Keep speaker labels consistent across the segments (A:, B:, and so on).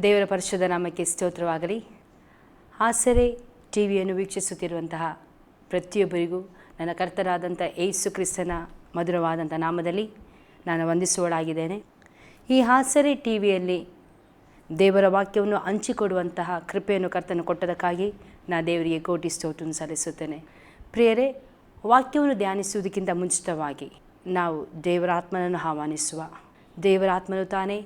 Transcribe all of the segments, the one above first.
A: ದೇವರ ಪರಿಶುದ್ಧ ನಾಮಕ್ಕೆ ಸ್ತೋತ್ರವಾಗಲಿ. ಆಸರೆ ಟಿವಿಯನ್ನು ವೀಕ್ಷಿಸುತ್ತಿರುವಂತಹ ಪ್ರತಿಯೊಬ್ಬರಿಗೂ ನನ್ನ ಕರ್ತನಾದಂಥ ಯೇಸು ಕ್ರಿಸ್ತನ ಮಧುರವಾದಂಥ ನಾಮದಲ್ಲಿ ನಾನು ವಂದಿಸುವಳಾಗಿದ್ದೇನೆ. ಈ ಆಸರೆ ಟಿವಿಯಲ್ಲಿ ದೇವರ ವಾಕ್ಯವನ್ನು ಹಂಚಿಕೊಡುವಂತಹ ಕೃಪೆಯನ್ನು ಕರ್ತನು ಕೊಟ್ಟದಕ್ಕಾಗಿ ನಾನು ದೇವರಿಗೆ ಕೋಟಿ ಸ್ತೋತ್ರವನ್ನು ಸಲ್ಲಿಸುತ್ತೇನೆ. ಪ್ರಿಯರೇ, ವಾಕ್ಯವನ್ನು ಧ್ಯಾನಿಸುವುದಕ್ಕಿಂತ ಮುಂಚಿತವಾಗಿ ನಾವು ದೇವರಾತ್ಮನನ್ನು ಆಹ್ವಾನಿಸುವ. ದೇವರಾತ್ಮನು ತಾನೇ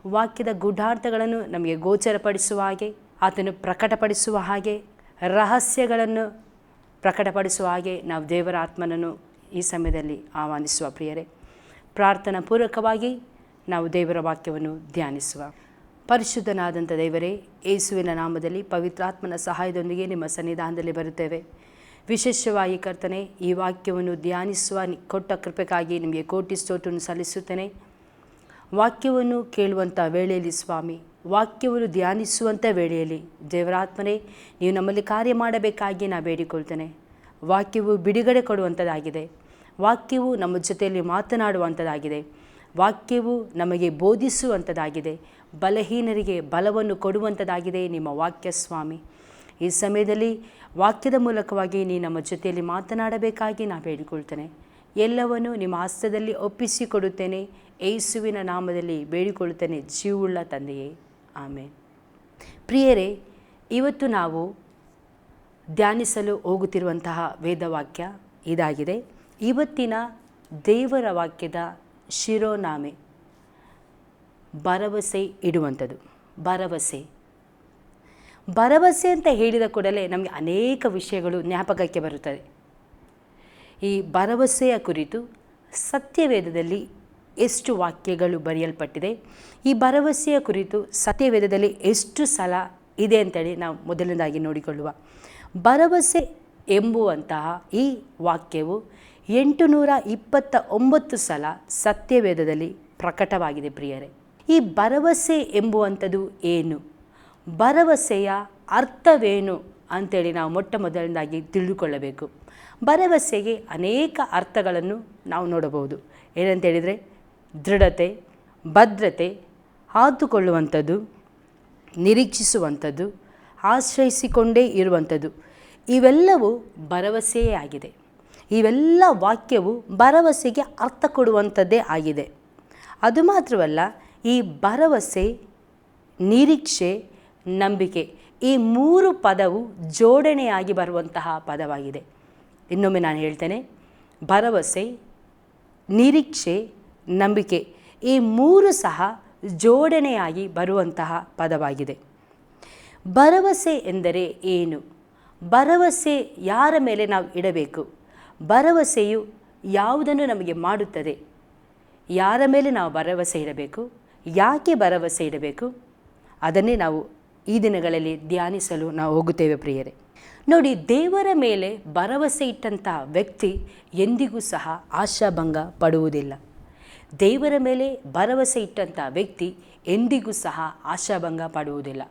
A: ವಾಕ್ಯದ ಗೂಢಾರ್ಥಗಳನ್ನು ನಮಗೆ ಗೋಚರಪಡಿಸುವ ಹಾಗೆ, ಆತನು ಪ್ರಕಟಪಡಿಸುವ ಹಾಗೆ, ರಹಸ್ಯಗಳನ್ನು ಪ್ರಕಟಪಡಿಸುವ ಹಾಗೆ ನಾವು ದೇವರ ಆತ್ಮನನ್ನು ಈ ಸಮಯದಲ್ಲಿ ಆಹ್ವಾನಿಸುವ. ಪ್ರಿಯರೇ, ಪ್ರಾರ್ಥನಾ ಪೂರ್ವಕವಾಗಿ ನಾವು ದೇವರ ವಾಕ್ಯವನ್ನು ಧ್ಯಾನಿಸುವ. ಪರಿಶುದ್ಧನಾದಂಥ ದೇವರೇ, ಯೇಸುವಿನ ನಾಮದಲ್ಲಿ ಪವಿತ್ರಾತ್ಮನ ಸಹಾಯದೊಂದಿಗೆ ನಿಮ್ಮ ಸನ್ನಿಧಾನದಲ್ಲಿ ಬರುತ್ತೇವೆ. ವಿಶೇಷವಾಗಿ ಕರ್ತನೆ, ಈ ವಾಕ್ಯವನ್ನು ಧ್ಯಾನಿಸುವ ಕೊಟ್ಟ ಕೃಪೆಗಾಗಿ ನಿಮಗೆ ಕೋಟಿ ಸ್ತೋತ್ರವನ್ನು ಸಲ್ಲಿಸುತ್ತೇನೆ. ವಾಕ್ಯವನ್ನು ಕೇಳುವಂಥ ವೇಳೆಯಲ್ಲಿ ಸ್ವಾಮಿ, ವಾಕ್ಯವನ್ನು ಧ್ಯಾನಿಸುವಂಥ ವೇಳೆಯಲ್ಲಿ ದೇವರಾತ್ಮನೇ ನೀವು ನಮ್ಮಲ್ಲಿ ಕಾರ್ಯ ಮಾಡಬೇಕಾಗಿ ನಾನು ಬೇಡಿಕೊಳ್ತೇನೆ. ವಾಕ್ಯವು ಬಿಡುಗಡೆ ಕೊಡುವಂಥದ್ದಾಗಿದೆ. ವಾಕ್ಯವು ನಮ್ಮ ಜೊತೆಯಲ್ಲಿ ಮಾತನಾಡುವಂಥದ್ದಾಗಿದೆ. ವಾಕ್ಯವು ನಮಗೆ ಬೋಧಿಸುವಂಥದ್ದಾಗಿದೆ. ಬಲಹೀನರಿಗೆ ಬಲವನ್ನು ಕೊಡುವಂಥದ್ದಾಗಿದೆ ನಿಮ್ಮ ವಾಕ್ಯ ಸ್ವಾಮಿ. ಈ ಸಮಯದಲ್ಲಿ ವಾಕ್ಯದ ಮೂಲಕವಾಗಿ ನೀ ನಮ್ಮ ಜೊತೆಯಲ್ಲಿ ಮಾತನಾಡಬೇಕಾಗಿ ನಾನು ಬೇಡಿಕೊಳ್ತೇನೆ. ಎಲ್ಲವನ್ನು ನಿಮ್ಮ ಹಸ್ತದಲ್ಲಿ ಒಪ್ಪಿಸಿಕೊಡುತ್ತೇನೆ. ಯೇಸುವಿನ ನಾಮದಲ್ಲಿ ಬೇಡಿಕೊಳ್ಳುತ್ತೇನೆ, ಜೀವವುಳ್ಳ ತಂದೆಯೇ, ಆಮೇನ್. ಪ್ರಿಯರೇ, ಇವತ್ತು ನಾವು ಧ್ಯಾನಿಸಲು ಹೋಗುತ್ತಿರುವಂತಹ ವೇದವಾಕ್ಯ ಇದಾಗಿದೆ. ಇವತ್ತಿನ ದೇವರ ವಾಕ್ಯದ ಶಿರೋನಾಮೆ ಭರವಸೆ ಇಡುವಂಥದ್ದು. ಭರವಸೆ ಅಂತ ಹೇಳಿದ ಕೂಡಲೇ ನಮಗೆ ಅನೇಕ ವಿಷಯಗಳು ಜ್ಞಾಪಕಕ್ಕೆ ಬರುತ್ತದೆ. ಈ ಭರವಸೆಯ ಕುರಿತು ಸತ್ಯವೇದದಲ್ಲಿ ಎಷ್ಟು ವಾಕ್ಯಗಳು ಬರೆಯಲ್ಪಟ್ಟಿದೆ, ಈ ಭರವಸೆಯ ಕುರಿತು ಸತ್ಯವೇದದಲ್ಲಿ ಎಷ್ಟು ಸಲ ಇದೆ ಅಂತೇಳಿ ನಾವು ಮೊದಲನೇದಾಗಿ ನೋಡಿಕೊಳ್ಳುವ. ಭರವಸೆ ಎಂಬುವಂತಹ ಈ ವಾಕ್ಯವು 829 ಸಲ ಸತ್ಯವೇದದಲ್ಲಿ ಪ್ರಕಟವಾಗಿದೆ. ಪ್ರಿಯರೇ, ಈ ಭರವಸೆ ಎಂಬುವಂಥದ್ದು ಏನು, ಭರವಸೆಯ ಅರ್ಥವೇನು ಅಂತೇಳಿ ನಾವು ಮೊದಲನೇದಾಗಿ ತಿಳಿದುಕೊಳ್ಳಬೇಕು. ಭರವಸೆಗೆ ಅನೇಕ ಅರ್ಥಗಳನ್ನು ನಾವು ನೋಡಬಹುದು. ಏನಂತೇಳಿದರೆ, ದೃಢತೆ, ಭದ್ರತೆ, ಆತುಕೊಳ್ಳುವಂಥದ್ದು, ನಿರೀಕ್ಷಿಸುವಂಥದ್ದು, ಆಶ್ರಯಿಸಿಕೊಂಡೇ ಇರುವಂಥದ್ದು, ಇವೆಲ್ಲವೂ ಭರವಸೆಯೇ ಆಗಿದೆ. ಇವೆಲ್ಲ ವಾಕ್ಯವು ಭರವಸೆಗೆ ಅರ್ಥ ಕೊಡುವಂಥದ್ದೇ ಆಗಿದೆ. ಅದು ಮಾತ್ರವಲ್ಲ, ಈ ಭರವಸೆ, ನಿರೀಕ್ಷೆ, ನಂಬಿಕೆ, ಈ 3 ಪದವು ಜೋಡಣೆಯಾಗಿ ಬರುವಂತಹ ಪದವಾಗಿದೆ. ಇನ್ನೊಮ್ಮೆ ನಾನು ಹೇಳ್ತೇನೆ, ಭರವಸೆ, ನಿರೀಕ್ಷೆ, ನಂಬಿಕೆ, ಈ 3 ಸಹ ಜೋಡಣೆಯಾಗಿ ಬರುವಂತಹ ಪದವಾಗಿದೆ. ಭರವಸೆ ಎಂದರೆ ಏನು? ಭರವಸೆ ಯಾರ ಮೇಲೆ ನಾವು ಇಡಬೇಕು? ಭರವಸೆಯು ಯಾವುದನ್ನು ನಮಗೆ ಮಾಡುತ್ತದೆ? ಯಾರ ಮೇಲೆ ನಾವು ಭರವಸೆ ಇಡಬೇಕು? ಯಾಕೆ ಭರವಸೆ ಇಡಬೇಕು? ಅದನ್ನೇ ನಾವು ಈ ದಿನಗಳಲ್ಲಿ ಧ್ಯಾನಿಸಲು ನಾವು ಹೋಗುತ್ತೇವೆ. ಪ್ರಿಯರೇ, ನೋಡಿ, ದೇವರ ಮೇಲೆ ಭರವಸೆ ಇಟ್ಟಂಥ ವ್ಯಕ್ತಿ ಎಂದಿಗೂ ಸಹ ಆಶಾಭಂಗ ಪಡುವುದಿಲ್ಲ. ದೇವರ ಮೇಲೆ ಭರವಸೆ ಇಟ್ಟಂಥ ವ್ಯಕ್ತಿ ಎಂದಿಗೂ ಸಹ ಆಶಾಭಂಗ ಪಡುವುದಿಲ್ಲ.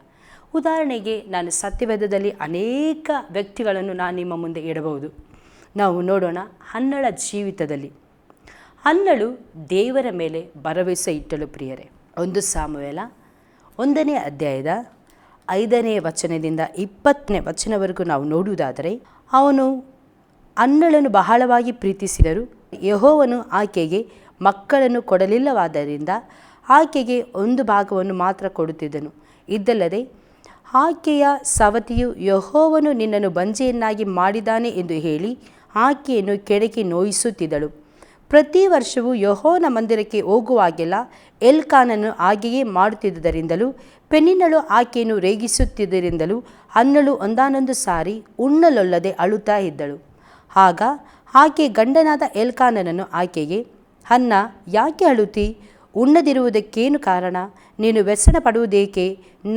A: ಉದಾಹರಣೆಗೆ, ನಾನು ಸತ್ಯವೇದದಲ್ಲಿ ಅನೇಕ ವ್ಯಕ್ತಿಗಳನ್ನು ನಾನು ನಿಮ್ಮ ಮುಂದೆ ಇಡಬಹುದು. ನಾವು ನೋಡೋಣ. ಹನ್ನಳ ಜೀವಿತದಲ್ಲಿ ಹನ್ನಳು ದೇವರ ಮೇಲೆ ಭರವಸೆ ಇಟ್ಟಳು. ಪ್ರಿಯರೇ, 1 ಸಾಮುವೇಲ 1ನೇ ಅಧ್ಯಾಯದ 5ನೇ ವಚನದಿಂದ 20ನೇ ವಚನವರೆಗೂ ನಾವು ನೋಡುವುದಾದರೆ, ಅವನು ಹನ್ನಳನ್ನು ಬಹಳವಾಗಿ ಪ್ರೀತಿಸಿದರು. ಯೆಹೋವನು ಆಕೆಗೆ ಮಕ್ಕಳನ್ನು ಕೊಡಲಿಲ್ಲವಾದ್ದರಿಂದ ಆಕೆಗೆ 1 ಭಾಗವನ್ನು ಮಾತ್ರ ಕೊಡುತ್ತಿದ್ದನು. ಇದಲ್ಲದೆ ಆಕೆಯ ಸವತಿಯು ಯೆಹೋವನು ನಿನ್ನನ್ನು ಬಂಜೆಯನ್ನಾಗಿ ಮಾಡಿದ್ದಾನೆ ಎಂದು ಹೇಳಿ ಆಕೆಯನ್ನು ಕೆಡಕಿ ನೋಯಿಸುತ್ತಿದ್ದಳು. ಪ್ರತಿ ವರ್ಷವೂ ಯೆಹೋವನ ಮಂದಿರಕ್ಕೆ ಹೋಗುವಾಗೆಲ್ಲ ಎಲ್ಕಾನನು ಹಾಗೆಯೇ ಮಾಡುತ್ತಿದ್ದುದರಿಂದಲೂ ಪೆನಿನ್ನಳು ಆಕೆಯನ್ನು ರೇಗಿಸುತ್ತಿದ್ದರಿಂದಲೂ ಹನ್ನಳು ಒಂದಾನೊಂದು ಸಾರಿ ಉಣ್ಣಲೊಲ್ಲದೆ ಅಳುತ್ತಾ ಇದ್ದಳು. ಆಗ ಆಕೆ ಗಂಡನಾದ ಎಲ್ಕಾನನನ್ನು ಆಕೆಗೆ, ಹನ್ನ, ಯಾಕೆ ಅಳುತ್ತಿ? ಉಣ್ಣದಿರುವುದಕ್ಕೇನು ಕಾರಣ? ನೀನು ವ್ಯಸನ ಪಡುವುದೇಕೆ?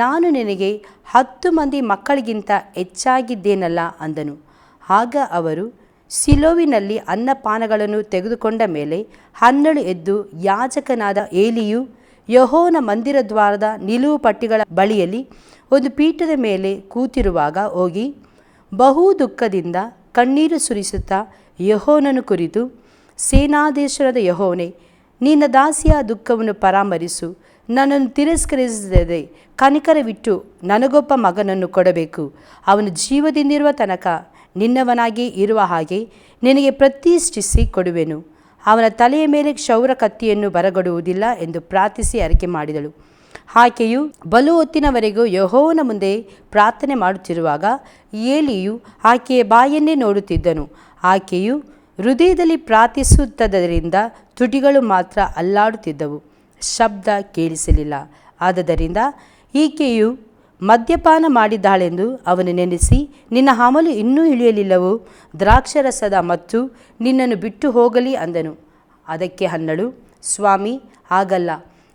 A: ನಾನು ನಿನಗೆ 10 ಮಂದಿ ಮಕ್ಕಳಿಗಿಂತ ಹೆಚ್ಚಾಗಿದ್ದೇನಲ್ಲ ಅಂದನು. ಆಗ ಅವರು ಸಿಲೋವಿನಲ್ಲಿ ಅನ್ನಪಾನಗಳನ್ನು ತೆಗೆದುಕೊಂಡ ಮೇಲೆ ಹನ್ನಳು ಎದ್ದು ಯಾಜಕನಾದ ಏಲಿಯು ಯೆಹೋವನ ಮಂದಿರ ದ್ವಾರದ ನಿಲುವು ಪಟ್ಟಿಗಳ ಬಳಿಯಲ್ಲಿ ಒಂದು ಪೀಠದ ಮೇಲೆ ಕೂತಿರುವಾಗ ಹೋಗಿ ಬಹು ದುಃಖದಿಂದ ಕಣ್ಣೀರು ಸುರಿಸುತ್ತಾ ಯೆಹೋವನನ್ನು ಕುರಿತು, ಸೇನಾಧೀಶ್ವರದ ಯೆಹೋವನೇ, ನಿನ್ನ ದಾಸಿಯ ದುಃಖವನ್ನು ಪರಾಮರಿಸು, ನನ್ನನ್ನು ತಿರಸ್ಕರಿಸದೆ ಕನಿಕರವಿಟ್ಟು ನನಗೊಬ್ಬ ಮಗನನ್ನು ಕೊಡಬೇಕು. ಅವನು ಜೀವದಿಂದಿರುವ ತನಕ ನಿನ್ನವನಾಗಿ ಇರುವ ಹಾಗೆ ನಿನಗೆ ಪ್ರತಿಷ್ಠಿಸಿ ಕೊಡುವೆನು. ಅವನ ತಲೆಯ ಮೇಲೆ ಕ್ಷೌರ ಕತ್ತಿಯನ್ನು ಬರಗೊಡುವುದಿಲ್ಲ ಎಂದು ಪ್ರಾರ್ಥಿಸಿ ಅರಿಕೆ ಮಾಡಿದಳು. ಆಕೆಯು ಬಲು ಹೊತ್ತಿನವರೆಗೂ ಯೆಹೋವನ ಮುಂದೆ ಪ್ರಾರ್ಥನೆ ಮಾಡುತ್ತಿರುವಾಗ ಏಲಿಯು ಆಕೆಯ ಬಾಯನ್ನೇ ನೋಡುತ್ತಿದ್ದನು. ಆಕೆಯು ಹೃದಯದಲ್ಲಿ ಪ್ರಾರ್ಥಿಸುತ್ತದರಿಂದ ತುಟಿಗಳು ಮಾತ್ರ ಅಲ್ಲಾಡುತ್ತಿದ್ದವು, ಶಬ್ದ ಕೇಳಿಸಲಿಲ್ಲ. ಆದದರಿಂದ ಈಕೆಯು ಮದ್ಯಪಾನ ಮಾಡಿದ್ದಾಳೆಂದು ಅವನು ನೆನೆಸಿ, ನಿನ್ನ ಅಮಲು ಇನ್ನೂ ಇಳಿಯಲಿಲ್ಲವೋ? ದ್ರಾಕ್ಷರಸದ ಮತ್ತು ನಿನ್ನನ್ನು ಬಿಟ್ಟು ಹೋಗಲಿ ಅಂದನು. ಅದಕ್ಕೆ ಹನ್ನಳು, ಸ್ವಾಮಿ, ಹಾಗಲ್ಲ,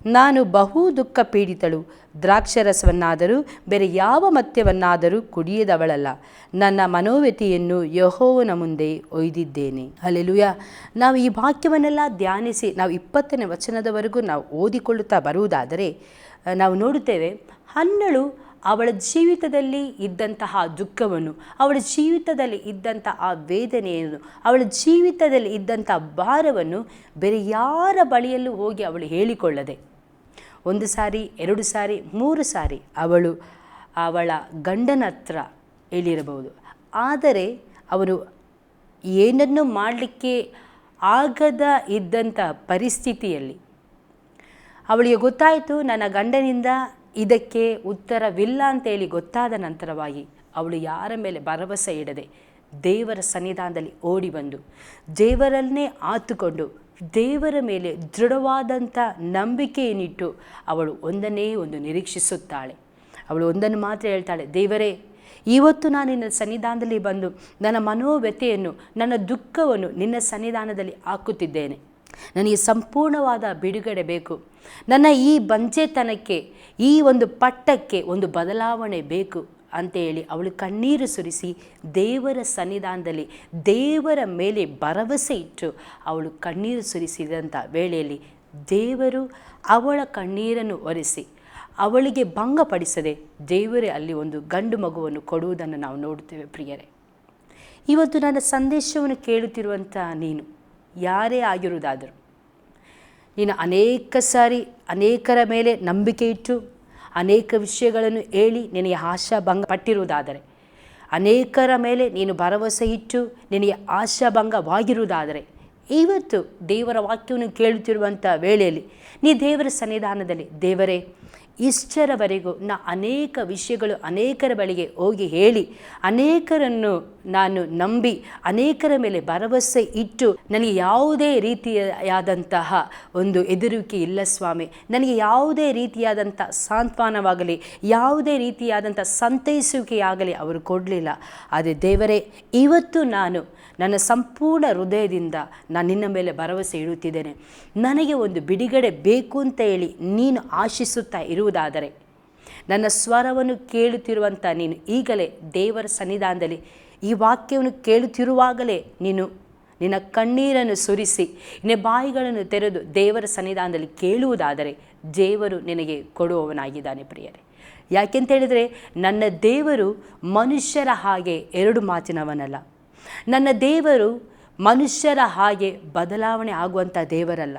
A: ನಾನು ಬಹು ದುಃಖ ಪೀಡಿತಳು. ದ್ರಾಕ್ಷರಸವನ್ನಾದರೂ ಬೇರೆ ಯಾವ ಮದ್ಯವನ್ನಾದರೂ ಕುಡಿಯದವಳಲ್ಲ. ನನ್ನ ಮನೋವ್ಯಥೆಯನ್ನು ಯೆಹೋವನ ಮುಂದೆ ಒಯ್ದಿದ್ದೇನೆ. ಹಲ್ಲೆಲೂಯಾ. ನಾವು ಈ ವಾಕ್ಯವನ್ನೆಲ್ಲ ಧ್ಯಾನಿಸಿ ನಾವು 20ನೇ ವಚನದವರೆಗೂ ನಾವು ಓದಿಕೊಳ್ಳುತ್ತಾ ಬರುವುದಾದರೆ ನಾವು ನೋಡುತ್ತೇವೆ, ಹನ್ನಳು ಅವಳ ಜೀವಿತದಲ್ಲಿ ಇದ್ದಂತಹ ದುಃಖವನ್ನು, ಅವಳ ಜೀವಿತದಲ್ಲಿ ಇದ್ದಂಥ ಆ ವೇದನೆಯನ್ನು, ಅವಳ ಜೀವಿತದಲ್ಲಿ ಇದ್ದಂಥ ಭಾರವನ್ನು ಬೇರೆ ಯಾರ ಬಳಿಯಲ್ಲೂ ಹೋಗಿ ಅವಳು ಹೇಳಿಕೊಳ್ಳದೆ 1 ಸಾರಿ 2 ಸಾರಿ 3 ಸಾರಿ ಅವಳು ಅವಳ ಗಂಡನ ಹತ್ರ ಹೇಳಿರಬಹುದು. ಆದರೆ ಅವನು ಏನನ್ನೂ ಮಾಡಲಿಕ್ಕೆ ಆಗದ ಇದ್ದಂಥ ಪರಿಸ್ಥಿತಿಯಲ್ಲಿ ಅವಳಿಗೆ ಗೊತ್ತಾಯಿತು, ನನ್ನ ಗಂಡನಿಂದ ಇದಕ್ಕೆ ಉತ್ತರವಿಲ್ಲ ಅಂತೇಳಿ ಗೊತ್ತಾದ ನಂತರವಾಗಿ ಅವಳು ಯಾರ ಮೇಲೆ ಭರವಸೆ ಇಡದೆ ದೇವರ ಸನ್ನಿಧಾನದಲ್ಲಿ ಓಡಿ ಬಂದು ದೇವರನ್ನೇ ಆತುಕೊಂಡು ದೇವರ ಮೇಲೆ ದೃಢವಾದಂಥ ನಂಬಿಕೆಯನ್ನಿಟ್ಟು ಅವಳು ಒಂದನ್ನೇ ಒಂದು ನಿರೀಕ್ಷಿಸುತ್ತಾಳೆ. ಅವಳು ಒಂದನ್ನು ಮಾತ್ರ ಹೇಳ್ತಾಳೆ, ದೇವರೇ, ಇವತ್ತು ನಾನು ನಿನ್ನ ಸನ್ನಿಧಾನದಲ್ಲಿ ಬಂದು ನನ್ನ ಮನೋವ್ಯಥೆಯನ್ನು, ನನ್ನ ದುಃಖವನ್ನು ನಿನ್ನ ಸನ್ನಿಧಾನದಲ್ಲಿ ಹಾಕುತ್ತಿದ್ದೇನೆ. ನನಗೆ ಸಂಪೂರ್ಣವಾದ ಬಿಡುಗಡೆ ಬೇಕು. ನನ್ನ ಈ ಬಂಜೆತನಕ್ಕೆ, ಈ ಒಂದು ಪಟ್ಟಕ್ಕೆ ಒಂದು ಬದಲಾವಣೆ ಬೇಕು ಅಂತೇಳಿ ಅವಳು ಕಣ್ಣೀರು ಸುರಿಸಿ ದೇವರ ಸನ್ನಿಧಾನದಲ್ಲಿ ದೇವರ ಮೇಲೆ ಭರವಸೆ ಇಟ್ಟು ಅವಳು ಕಣ್ಣೀರು ಸುರಿಸಿದಂಥ ವೇಳೆಯಲ್ಲಿ ದೇವರು ಅವಳ ಕಣ್ಣೀರನ್ನು ಒರೆಸಿ ಅವಳಿಗೆ ಭಂಗಪಡಿಸದೆ ದೇವರೇ ಅಲ್ಲಿ ಒಂದು ಗಂಡು ಮಗುವನ್ನು ಕೊಡುವುದನ್ನು ನಾವು ನೋಡುತ್ತೇವೆ. ಪ್ರಿಯರೇ, ಇವತ್ತು ನನ್ನ ಸಂದೇಶವನ್ನು ಕೇಳುತ್ತಿರುವಂಥ ನೀನು ಯಾರೇ ಆಗಿರುವುದಾದರೂ, ನೀನು ಅನೇಕ ಸಾರಿ ಅನೇಕರ ಮೇಲೆ ನಂಬಿಕೆ ಇಟ್ಟು ಅನೇಕ ವಿಷಯಗಳನ್ನು ಹೇಳಿ ನಿನಗೆ ಆಶಾಭಂಗ ಪಟ್ಟಿರುವುದಾದರೆ, ಅನೇಕರ ಮೇಲೆ ನೀನು ಭರವಸೆ ಇಟ್ಟು ನಿನಗೆ ಆಶಾಭಂಗವಾಗಿರುವುದಾದರೆ, ಇವತ್ತು ದೇವರ ವಾಕ್ಯವನ್ನು ಕೇಳುತ್ತಿರುವಂಥ ವೇಳೆಯಲ್ಲಿ ನೀ ದೇವರ ಸನ್ನಿಧಾನದಲ್ಲಿ, ದೇವರೇ, ಇಷ್ಟರವರೆಗೂ ಅನೇಕ ವಿಷಯಗಳು ಅನೇಕರ ಬಳಿಗೆ ಹೋಗಿ ಹೇಳಿ ಅನೇಕರನ್ನು ನಾನು ನಂಬಿ ಅನೇಕರ ಮೇಲೆ ಭರವಸೆ ಇಟ್ಟು ನನಗೆ ಯಾವುದೇ ರೀತಿಯಾದಂತಹ ಒಂದು ಹೆದರಿಕೆ ಇಲ್ಲ ಸ್ವಾಮಿ, ನನಗೆ ಯಾವುದೇ ರೀತಿಯಾದಂಥ ಸಾಂತ್ವನವಾಗಲಿ ಯಾವುದೇ ರೀತಿಯಾದಂಥ ಸಂತೈಸುವಿಕೆಯಾಗಲಿ ಅವರು ಕೊಡಲಿಲ್ಲ. ಆದರೆ ದೇವರೇ, ಇವತ್ತು ನಾನು ನನ್ನ ಸಂಪೂರ್ಣ ಹೃದಯದಿಂದ ನಾನು ನಿನ್ನ ಮೇಲೆ ಭರವಸೆ ಇಡುತ್ತಿದ್ದೇನೆ. ನನಗೆ ಒಂದು ಬಿಡುಗಡೆ ಬೇಕು ಅಂತ ಹೇಳಿ ನೀನು ಆಶಿಸುತ್ತಾ ಇರುವುದಾದರೆ, ನನ್ನ ಸ್ವರವನ್ನು ಕೇಳುತ್ತಿರುವಂಥ ನೀನು ಈಗಲೇ ದೇವರ ಸನ್ನಿಧಾನದಲ್ಲಿ ಈ ವಾಕ್ಯವನ್ನು ಕೇಳುತ್ತಿರುವಾಗಲೇ ನೀನು ನಿನ್ನ ಕಣ್ಣೀರನ್ನು ಸುರಿಸಿ ನಿನ್ನ ಬಾಯಿಗಳನ್ನು ತೆರೆದು ದೇವರ ಸನ್ನಿಧಾನದಲ್ಲಿ ಕೇಳುವುದಾದರೆ ದೇವರು ನಿನಗೆ ಕೊಡುವವನಾಗಿದ್ದಾನೆ. ಪ್ರಿಯರೇ, ಯಾಕೆಂತೇಳಿದರೆ ನನ್ನ ದೇವರು ಮನುಷ್ಯರ ಹಾಗೆ 2 ಮಾತಿನವನಲ್ಲ. ನನ್ನ ದೇವರು ಮನುಷ್ಯರ ಹಾಗೆ ಬದಲಾವಣೆ ಆಗುವಂಥ ದೇವರಲ್ಲ.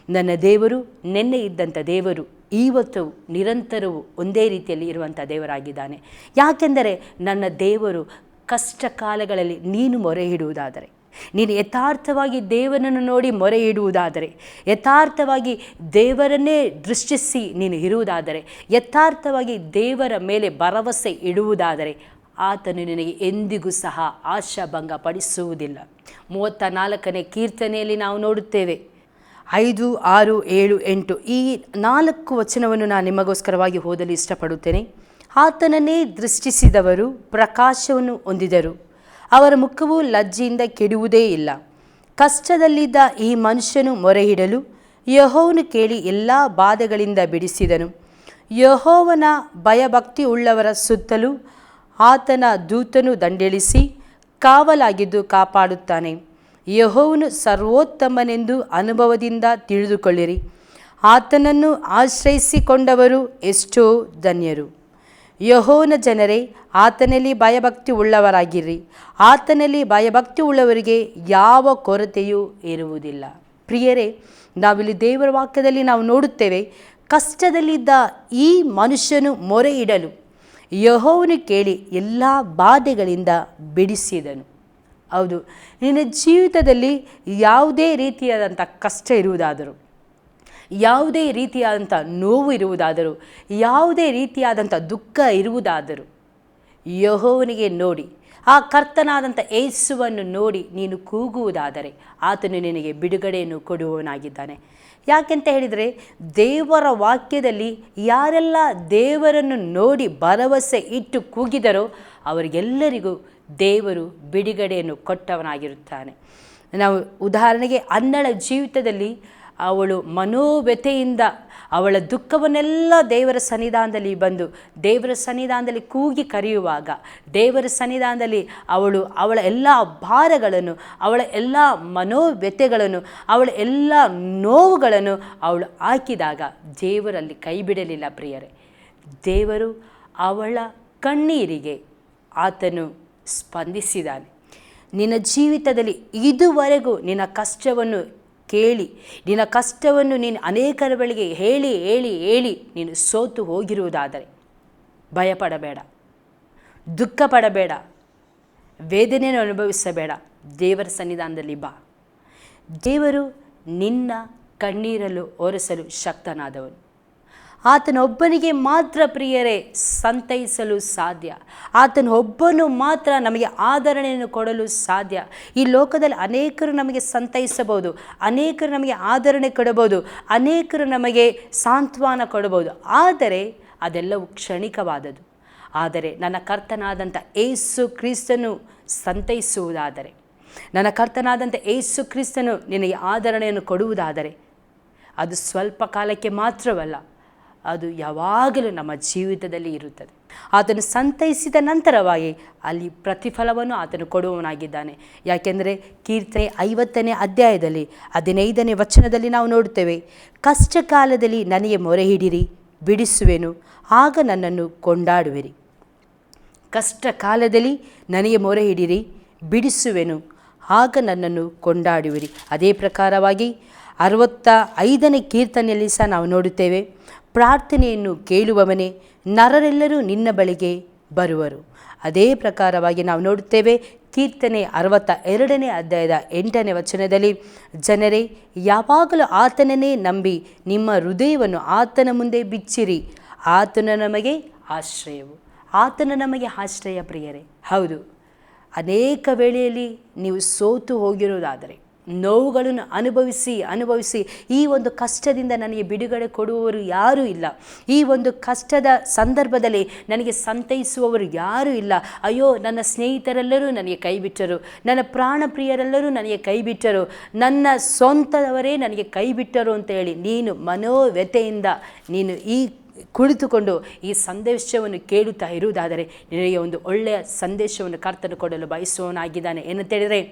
A: ನನ್ನ ದೇವರು ನಿನ್ನೆ ಇದ್ದಂಥ ದೇವರು ಇವತ್ತು ನಿರಂತರವೂ ಒಂದೇ ರೀತಿಯಲ್ಲಿ ಇರುವಂಥ ದೇವರಾಗಿದ್ದಾನೆ. ಯಾಕೆಂದರೆ ನನ್ನ ದೇವರು ಕಷ್ಟ ಕಾಲಗಳಲ್ಲಿ ನೀನು ಮೊರೆ ಇಡುವುದಾದರೆ, ನೀನು ಯಥಾರ್ಥವಾಗಿ ದೇವರನ್ನು ನೋಡಿ ಮೊರೆ ಇಡುವುದಾದರೆ, ಯಥಾರ್ಥವಾಗಿ ದೇವರನ್ನೇ ದೃಷ್ಟಿಸಿ ನೀನು ಇರುವುದಾದರೆ, ಯಥಾರ್ಥವಾಗಿ ದೇವರ ಮೇಲೆ ಭರವಸೆ ಇಡುವುದಾದರೆ ಆತನು ನಿನಗೆ ಎಂದಿಗೂ ಸಹ ಆಶಾಭಂಗ ಪಡಿಸುವುದಿಲ್ಲ. 34ನೇ ಕೀರ್ತನೆಯಲ್ಲಿ ನಾವು ನೋಡುತ್ತೇವೆ, 5, 6, 7, 8 ಈ 4 ವಚನವನ್ನು ನಾನು ನಿಮಗೋಸ್ಕರವಾಗಿ ಓದಲು ಇಷ್ಟಪಡುತ್ತೇನೆ. ಆತನನ್ನೇ ದೃಷ್ಟಿಸಿದವರು ಪ್ರಕಾಶವನ್ನು ಹೊಂದಿದರು, ಅವರ ಮುಖವು ಲಜ್ಜೆಯಿಂದ ಕೆಡುವುದೇ ಇಲ್ಲ. ಕಷ್ಟದಲ್ಲಿದ್ದ ಈ ಮನುಷ್ಯನು ಮೊರೆಯಿಡಲು ಯೆಹೋವನು ಕೇಳಿ ಎಲ್ಲ ಬಾಧೆಗಳಿಂದ ಬಿಡಿಸಿದನು. ಯೆಹೋವನ ಭಯಭಕ್ತಿ ಉಳ್ಳವರ ಸುತ್ತಲೂ ಆತನ ದೂತನು ದಂಡೆಳಿಸಿ ಕಾವಲಾಗಿದ್ದು ಕಾಪಾಡುತ್ತಾನೆ. ಯೆಹೋವನು ಸರ್ವೋತ್ತಮನೆಂದು ಅನುಭವದಿಂದ ತಿಳಿದುಕೊಳ್ಳಿರಿ. ಆತನನ್ನು ಆಶ್ರಯಿಸಿಕೊಂಡವರು ಎಷ್ಟೋ ಧನ್ಯರು. ಯೆಹೋವನ ಜನರೇ, ಆತನಲ್ಲಿ ಭಯಭಕ್ತಿ ಉಳ್ಳವರಾಗಿರಿ. ಆತನಲ್ಲಿ ಭಯಭಕ್ತಿ ಉಳ್ಳವರಿಗೆ ಯಾವ ಕೊರತೆಯೂ ಇರುವುದಿಲ್ಲ. ಪ್ರಿಯರೇ, ನಾವಿಲ್ಲಿ ದೇವರ ವಾಕ್ಯದಲ್ಲಿ ನಾವು ನೋಡುತ್ತೇವೆ, ಕಷ್ಟದಲ್ಲಿದ್ದ ಈ ಮನುಷ್ಯನು ಮೊರೆ ಇಡಲು ಯೆಹೋವನು ಕೇಳಿ ಎಲ್ಲ ಬಾಧೆಗಳಿಂದ ಬಿಡಿಸಿದನು. ಹೌದು, ನಿನ್ನ ಜೀವಿತದಲ್ಲಿ ಯಾವುದೇ ರೀತಿಯಾದಂಥ ಕಷ್ಟ ಇರುವುದಾದರೂ, ಯಾವುದೇ ರೀತಿಯಾದಂಥ ನೋವು ಇರುವುದಾದರೂ, ಯಾವುದೇ ರೀತಿಯಾದಂಥ ದುಃಖ ಇರುವುದಾದರೂ, ಯೆಹೋವನಿಗೆ ನೋಡಿ, ಆ ಕರ್ತನಾದಂಥ ಯೇಸುವನ್ನು ನೋಡಿ ನೀನು ಕೂಗುವುದಾದರೆ ಆತನು ನಿನಗೆ ಬಿಡುಗಡೆಯನ್ನು ಕೊಡುವವನಾಗಿದ್ದಾನೆ. ಯಾಕೆಂತ ಹೇಳಿದರೆ, ದೇವರ ವಾಕ್ಯದಲ್ಲಿ ಯಾರೆಲ್ಲ ದೇವರನ್ನು ನೋಡಿ ಭರವಸೆ ಇಟ್ಟು ಕೂಗಿದರೋ ಅವರಿಗೆಲ್ಲರಿಗೂ ದೇವರು ಬಿಡುಗಡೆಯನ್ನು ಕೊಟ್ಟವನಾಗಿರುತ್ತಾನೆ. ನಾವು ಉದಾಹರಣೆಗೆ ಅನ್ನಳ ಜೀವಿತದಲ್ಲಿ ಅವಳು ಮನೋವ್ಯಥೆಯಿಂದ ಅವಳ ದುಃಖವನ್ನೆಲ್ಲ ದೇವರ ಸನ್ನಿಧಾನದಲ್ಲಿ ಬಂದು ದೇವರ ಸನ್ನಿಧಾನದಲ್ಲಿ ಕೂಗಿ ಕರೆಯುವಾಗ, ದೇವರ ಸನ್ನಿಧಾನದಲ್ಲಿ ಅವಳ ಎಲ್ಲ ಭಾರಗಳನ್ನು, ಅವಳ ಎಲ್ಲ ಮನೋವ್ಯಥೆಗಳನ್ನು, ಅವಳ ಎಲ್ಲ ನೋವುಗಳನ್ನು ಅವಳು ಹಾಕಿದಾಗ ದೇವರಲ್ಲಿ ಕೈ ಬಿಡಲಿಲ್ಲ ಪ್ರಿಯರೇ. ದೇವರು ಅವಳ ಕಣ್ಣೀರಿಗೆ ಆತನು ಸ್ಪಂದಿಸಿದ್ದಾನೆ. ನಿನ್ನ ಜೀವಿತದಲ್ಲಿ ಇದುವರೆಗೂ ನಿನ್ನ ಕಷ್ಟವನ್ನು ಕೇಳಿ, ನಿನ್ನ ಕಷ್ಟವನ್ನು ನೀನು ಅನೇಕರ ಬಳಿಗೆ ಹೇಳಿ ಹೇಳಿ ಹೇಳಿ ನೀನು ಸೋತು ಹೋಗಿರುವುದಾದರೆ ಭಯಪಡಬೇಡ, ದುಃಖ ಪಡಬೇಡ, ವೇದನೆಯನ್ನು ಅನುಭವಿಸಬೇಡ. ದೇವರ ಸನ್ನಿಧಾನದಲ್ಲಿ ಬಾ. ದೇವರು ನಿನ್ನ ಕಣ್ಣೀರಲು ಒರೆಸಲು ಶಕ್ತನಾದವನು. ಆತನೊಬ್ಬನಿಗೆ ಮಾತ್ರ ಪ್ರಿಯರೇ ಸಂತೈಸಲು ಸಾಧ್ಯ. ಆತನೊಬ್ಬನು ಮಾತ್ರ ನಮಗೆ ಆದರಣೆಯನ್ನು ಕೊಡಲು ಸಾಧ್ಯ. ಈ ಲೋಕದಲ್ಲಿ ಅನೇಕರು ನಮಗೆ ಸಂತೈಸಬಹುದು, ಅನೇಕರು ನಮಗೆ ಆದರಣೆ ಕೊಡಬಹುದು, ಅನೇಕರು ನಮಗೆ ಸಾಂತ್ವನ ಕೊಡಬಹುದು. ಆದರೆ ಅದೆಲ್ಲವೂ ಕ್ಷಣಿಕವಾದದ್ದು. ಆದರೆ ನನ್ನ ಕರ್ತನಾದಂಥ ಯೇಸು ಕ್ರಿಸ್ತನು ಸಂತೈಸುವುದಾದರೆ, ನನ್ನ ಕರ್ತನಾದಂಥ ಯೇಸು ಕ್ರಿಸ್ತನು ನಿನಗೆ ಆದರಣೆಯನ್ನು ಕೊಡುವುದಾದರೆ ಅದು ಸ್ವಲ್ಪ ಕಾಲಕ್ಕೆ ಮಾತ್ರವಲ್ಲ, ಅದು ಯಾವಾಗಲೂ ನಮ್ಮ ಜೀವಿತದಲ್ಲಿ ಇರುತ್ತದೆ. ಆತನು ಸಂತೈಸಿದ ನಂತರವಾಗಿ ಅಲ್ಲಿ ಪ್ರತಿಫಲವನ್ನು ಆತನು ಕೊಡುವವನಾಗಿದ್ದಾನೆ. ಯಾಕೆಂದರೆ ಕೀರ್ತನೆ 50ನೇ ಅಧ್ಯಾಯದಲ್ಲಿ 15ನೇ ವಚನದಲ್ಲಿ ನಾವು ನೋಡುತ್ತೇವೆ, ಕಷ್ಟ ಕಾಲದಲ್ಲಿ ನನಗೆ ಮೊರೆ ಹಿಡಿರಿ, ಬಿಡಿಸುವೆನು, ಆಗ ನನ್ನನ್ನು ಕೊಂಡಾಡುವಿರಿ. ಕಷ್ಟ ಕಾಲದಲ್ಲಿ ನನಗೆ ಮೊರೆ ಹಿಡಿರಿ, ಬಿಡಿಸುವೆನು, ಆಗ ನನ್ನನ್ನು ಕೊಂಡಾಡುವಿರಿ. ಅದೇ ಪ್ರಕಾರವಾಗಿ 65ನೇ ಕೀರ್ತನೆಯಲ್ಲಿ ಸಹ ನಾವು ನೋಡುತ್ತೇವೆ, ಪ್ರಾರ್ಥನೆಯನ್ನು ಕೇಳುವವನೇ, ನರರೆಲ್ಲರೂ ನಿನ್ನ ಬಳಿಗೆ ಬರುವರು. ಅದೇ ಪ್ರಕಾರವಾಗಿ ನಾವು ನೋಡುತ್ತೇವೆ ಕೀರ್ತನೆ 62ನೇ ಅಧ್ಯಾಯದ 8ನೇ ವಚನದಲ್ಲಿ, ಜನರೇ ಯಾವಾಗಲೂ ಆತನನ್ನೇ ನಂಬಿ ನಿಮ್ಮ ಹೃದಯವನ್ನು ಆತನ ಮುಂದೆ ಬಿಚ್ಚಿರಿ, ಆತನ ನಮಗೆ ಆಶ್ರಯವು. ಆತನ ನಮಗೆ ಆಶ್ರಯ ಪ್ರಿಯರೇ. ಹೌದು, ಅನೇಕ ವೇಳೆಯಲ್ಲಿ ನೀವು ಸೋತು ಹೋಗಿರುವುದಾದರೆ, ನೋವುಗಳನ್ನು ಅನುಭವಿಸಿ ಈ ಒಂದು ಕಷ್ಟದಿಂದ ನನಗೆ ಬಿಡುಗಡೆ ಕೊಡುವವರು ಯಾರೂ ಇಲ್ಲ, ಈ ಒಂದು ಕಷ್ಟದ ಸಂದರ್ಭದಲ್ಲಿ ನನಗೆ ಸಂತೈಸುವವರು ಯಾರೂ ಇಲ್ಲ, ಅಯ್ಯೋ ನನ್ನ ಸ್ನೇಹಿತರೆಲ್ಲರೂ ನನಗೆ ಕೈಬಿಟ್ಟರು, ನನ್ನ ಪ್ರಾಣ ಪ್ರಿಯರೆಲ್ಲರೂ ನನಗೆ ಕೈಬಿಟ್ಟರು, ನನ್ನ ಸ್ವಂತದವರೇ ನನಗೆ ಕೈಬಿಟ್ಟರು ಅಂತ ಹೇಳಿ ನೀನು ಮನೋವ್ಯಥೆಯಿಂದ ನೀನು ಈ ಕುಳಿತುಕೊಂಡು ಈ ಸಂದೇಶವನ್ನು ಕೇಳುತ್ತಾ ಇರುವುದಾದರೆ ನಿನಗೆ ಒಂದು ಒಳ್ಳೆಯ ಸಂದೇಶವನ್ನು ಕರ್ತನು ಕೊಡಲು ಬಯಸುವವನಾಗಿದ್ದಾನೆ. ಏನಂತೇಳಿದರೆ,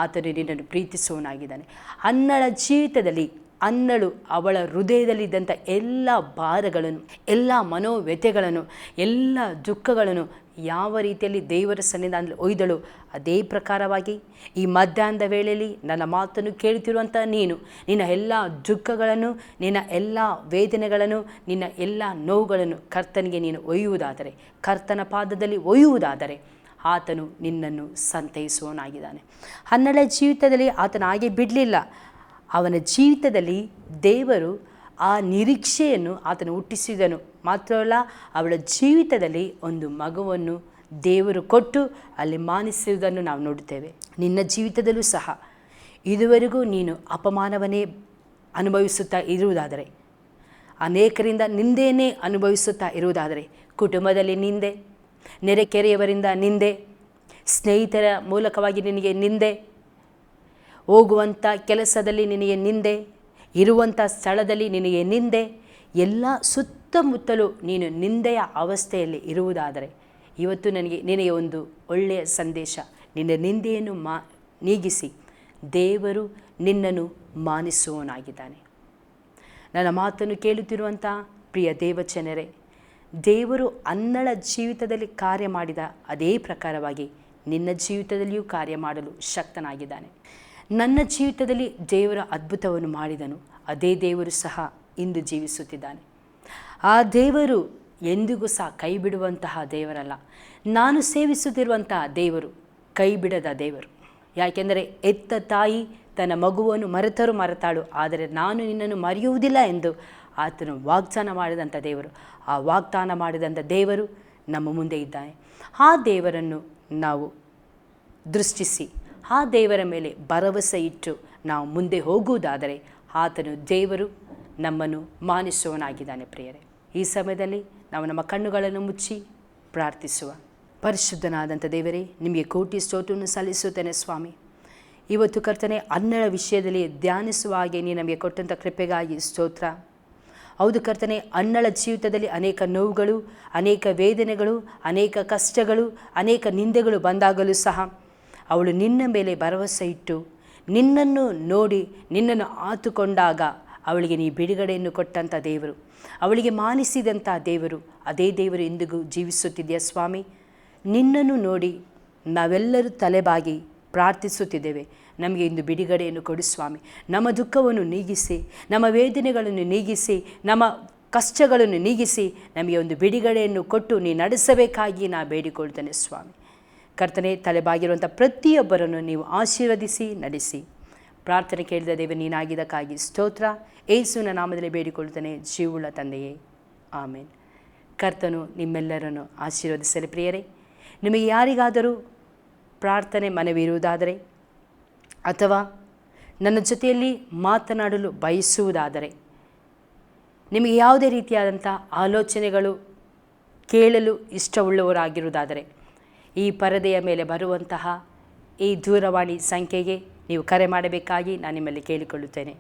A: ಆತನು ನಿನ್ನನ್ನು ಪ್ರೀತಿಸುವವನಾಗಿದ್ದಾನೆ. ಅನ್ನಳ ಜೀವಿತದಲ್ಲಿ ಅನ್ನಳು ಅವಳ ಹೃದಯದಲ್ಲಿದ್ದಂಥ ಎಲ್ಲ ಭಾರಗಳನ್ನು, ಎಲ್ಲ ಮನೋವ್ಯಥೆಗಳನ್ನು, ಎಲ್ಲ ದುಃಖಗಳನ್ನು ಯಾವ ರೀತಿಯಲ್ಲಿ ದೇವರ ಸನ್ನಿಧಾನದಲ್ಲಿ ಒಯ್ದಳು, ಅದೇ ಪ್ರಕಾರವಾಗಿ ಈ ಮಧ್ಯಾಹ್ನದ ವೇಳೆಯಲ್ಲಿ ನನ್ನ ಮಾತನ್ನು ಕೇಳುತ್ತಿರುವಂಥ ನೀನು ನಿನ್ನ ಎಲ್ಲ ದುಃಖಗಳನ್ನು, ನಿನ್ನ ಎಲ್ಲ ವೇದನೆಗಳನ್ನು, ನಿನ್ನ ಎಲ್ಲ ನೋವುಗಳನ್ನು ಕರ್ತನಿಗೆ ನೀನು ಒಯ್ಯುವುದಾದರೆ, ಕರ್ತನ ಪಾದದಲ್ಲಿ ಒಯ್ಯುವುದಾದರೆ ಆತನು ನಿನ್ನನ್ನು ಸಂತೈಸುವವನಾಗಿದ್ದಾನೆ. ಅನ್ನಳ ಜೀವಿತದಲ್ಲಿ ಆತನ ಹಾಗೆ ಬಿಡಲಿಲ್ಲ. ಅವನ ಜೀವಿತದಲ್ಲಿ ದೇವರು ಆ ನಿರೀಕ್ಷೆಯನ್ನು ಆತನು ಹುಟ್ಟಿಸಿದನು. ಮಾತ್ರವಲ್ಲ, ಅವಳ ಜೀವಿತದಲ್ಲಿ ಒಂದು ಮಗುವನ್ನು ದೇವರು ಕೊಟ್ಟು ಅಲ್ಲಿ ಮಾನಿಸುವುದನ್ನು ನಾವು ನೋಡುತ್ತೇವೆ. ನಿನ್ನ ಜೀವಿತದಲ್ಲೂ ಸಹ ಇದುವರೆಗೂ ನೀನು ಅಪಮಾನವನ್ನೇ ಅನುಭವಿಸುತ್ತಾ ಇರುವುದಾದರೆ, ಅನೇಕರಿಂದ ನಿಂದೆಯೇ ಅನುಭವಿಸುತ್ತಾ ಇರುವುದಾದರೆ, ಕುಟುಂಬದಲ್ಲಿ ನಿಂದೆ, ನೆರೆಕೆರೆಯವರಿಂದ ನಿಂದೆ, ಸ್ನೇಹಿತರ ಮೂಲಕವಾಗಿ ನಿನಗೆ ನಿಂದೆ, ಹೋಗುವಂಥ ಕೆಲಸದಲ್ಲಿ ನಿನಗೆ ನಿಂದೆ, ಇರುವಂಥ ಸ್ಥಳದಲ್ಲಿ ನಿನಗೆ ನಿಂದೆ, ಎಲ್ಲ ಸುತ್ತಮುತ್ತಲೂ ನೀನು ನಿಂದೆಯ ಅವಸ್ಥೆಯಲ್ಲಿ ಇರುವುದಾದರೆ ಇವತ್ತು ನಿನಗೆ ಒಂದು ಒಳ್ಳೆಯ ಸಂದೇಶ. ನಿನ್ನ ನಿಂದೆಯನ್ನು ನೀಗಿಸಿ ದೇವರು ನಿನ್ನನ್ನು ಮಾನಿಸುವವನಾಗಿದ್ದಾನೆ. ನನ್ನ ಮಾತನ್ನು ಕೇಳುತ್ತಿರುವಂಥ ಪ್ರಿಯ ದೇವಜನರೇ, ದೇವರು ಅನ್ನಳ ಜೀವಿತದಲ್ಲಿ ಕಾರ್ಯ ಮಾಡಿದ ಅದೇ ಪ್ರಕಾರವಾಗಿ ನಿನ್ನ ಜೀವಿತದಲ್ಲಿಯೂ ಕಾರ್ಯ ಮಾಡಲು ಶಕ್ತನಾಗಿದ್ದಾನೆ. ನನ್ನ ಜೀವಿತದಲ್ಲಿ ದೇವರ ಅದ್ಭುತವನ್ನು ಮಾಡಿದನು, ಅದೇ ದೇವರು ಸಹ ಇಂದು ಜೀವಿಸುತ್ತಿದ್ದಾನೆ. ಆ ದೇವರು ಎಂದಿಗೂ ಸಹ ಕೈ ಬಿಡುವಂತಹ ದೇವರಲ್ಲ. ನಾನು ಸೇವಿಸುತ್ತಿರುವಂತಹ ದೇವರು ಕೈ ಬಿಡದ ದೇವರು. ಯಾಕೆಂದರೆ ಎತ್ತ ತಾಯಿ ತನ್ನ ಮಗುವನ್ನು ಮರೆತರೂ ಮರೆತಾಳು, ಆದರೆ ನಾನು ನಿನ್ನನ್ನು ಮರೆಯುವುದಿಲ್ಲ ಎಂದು ಆತನು ವಾಗ್ದಾನ ಮಾಡಿದಂಥ ದೇವರು. ಆ ವಾಗ್ದಾನ ಮಾಡಿದಂಥ ದೇವರು ನಮ್ಮ ಮುಂದೆ ಇದ್ದಾನೆ. ಆ ದೇವರನ್ನು ನಾವು ದೃಷ್ಟಿಸಿ ಆ ದೇವರ ಮೇಲೆ ಭರವಸೆ ಇಟ್ಟು ನಾವು ಮುಂದೆ ಹೋಗುವುದಾದರೆ ಆತನು ದೇವರು ನಮ್ಮನ್ನು ಮಾನಿಸುವವನಾಗಿದ್ದಾನೆ. ಪ್ರಿಯರೇ, ಈ ಸಮಯದಲ್ಲಿ ನಾವು ನಮ್ಮ ಕಣ್ಣುಗಳನ್ನು ಮುಚ್ಚಿ ಪ್ರಾರ್ಥಿಸುವ. ಪರಿಶುದ್ಧನಾದಂಥ ದೇವರೇ, ನಿಮಗೆ ಕೋಟಿ ಸ್ತೋತ್ರವನ್ನು ಸಲ್ಲಿಸುತ್ತೇನೆ ಸ್ವಾಮಿ. ಇವತ್ತು ಕರ್ತನೆ, ಅನ್ನಳ ವಿಷಯದಲ್ಲಿ ಧ್ಯಾನಿಸುವ ಹಾಗೆ ನೀನು ನಮಗೆ ಕೊಟ್ಟಂಥ ಕೃಪೆಗಾಗಿ ಸ್ತೋತ್ರ. ಹೌದು ಕರ್ತನೆ, ಅನ್ನಳ ಜೀವಿತದಲ್ಲಿ ಅನೇಕ ನೋವುಗಳು, ಅನೇಕ ವೇದನೆಗಳು, ಅನೇಕ ಕಷ್ಟಗಳು, ಅನೇಕ ನಿಂದೆಗಳು ಬಂದಾಗಲೂ ಸಹ ಅವಳು ನಿನ್ನ ಮೇಲೆ ಭರವಸೆ ಇಟ್ಟು ನಿನ್ನನ್ನು ನೋಡಿ ನಿನ್ನನ್ನು ಆತುಕೊಂಡಾಗ ಅವಳಿಗೆ ನೀ ಬಿಡುಗಡೆಯನ್ನು ಕೊಟ್ಟಂಥ ದೇವರು, ಅವಳಿಗೆ ಮಾನಿಸಿದಂಥ ದೇವರು, ಅದೇ ದೇವರು ಇಂದಿಗೂ ಜೀವಿಸುತ್ತಿದೆಯಾ ಸ್ವಾಮಿ. ನಿನ್ನನ್ನು ನೋಡಿ ನಾವೆಲ್ಲರೂ ತಲೆಬಾಗಿ ಪ್ರಾರ್ಥಿಸುತ್ತಿದ್ದೇವೆ. ನಮಗೆ ಇಂದು ಬಿಡುಗಡೆಯನ್ನು ಕೊಡು ಸ್ವಾಮಿ. ನಮ್ಮ ದುಃಖವನ್ನು ನೀಗಿಸಿ, ನಮ್ಮ ವೇದನೆಗಳನ್ನು ನೀಗಿಸಿ, ನಮ್ಮ ಕಷ್ಟಗಳನ್ನು ನೀಗಿಸಿ ನಮಗೆ ಒಂದು ಬಿಡುಗಡೆಯನ್ನು ಕೊಟ್ಟು ನೀ ನಡೆಸಬೇಕಾಗಿ ನಾ ಬೇಡಿಕೊಳ್ತೇನೆ ಸ್ವಾಮಿ. ಕರ್ತನೆ, ತಲೆಬಾಗಿರುವಂಥ ಪ್ರತಿಯೊಬ್ಬರನ್ನು ನೀವು ಆಶೀರ್ವದಿಸಿ ನಡೆಸಿ. ಪ್ರಾರ್ಥನೆ ಕೇಳಿದ ದೇವ ನೀನಾಗಿದ್ದಕ್ಕಾಗಿ ಸ್ತೋತ್ರ. ಯೇಸುವಿನ ನಾಮದಲ್ಲಿ ಬೇಡಿಕೊಳ್ತೇನೆ ಜೀವುಳ್ಳ ತಂದೆಯೇ, ಆಮೇನ್. ಕರ್ತನು ನಿಮ್ಮೆಲ್ಲರನ್ನು ಆಶೀರ್ವದಿಸಲಿ. ಪ್ರಿಯರೇ, ನಿಮಗೆ ಯಾರಿಗಾದರೂ ಪ್ರಾರ್ಥನೆ ಮನವಿ ಇರುವುದಾದರೆ ಅಥವಾ ನನ್ನ ಜೊತೆಯಲ್ಲಿ ಮಾತನಾಡಲು ಬಯಸುವುದಾದರೆ, ನಿಮಗೆ ಯಾವುದೇ ರೀತಿಯಾದಂಥ ಆಲೋಚನೆಗಳು ಕೇಳಲು ಇಷ್ಟವುಳ್ಳವರಾಗಿರುವುದಾದರೆ ಈ ಪರದೆಯ ಮೇಲೆ ಬರುವಂತಹ ಈ ದೂರವಾಣಿ ಸಂಖ್ಯೆಗೆ ನೀವು ಕರೆ ಮಾಡಬೇಕಾಗಿ ನಾನು ನಿಮ್ಮಲ್ಲಿ ಕೇಳಿಕೊಳ್ಳುತ್ತೇನೆ.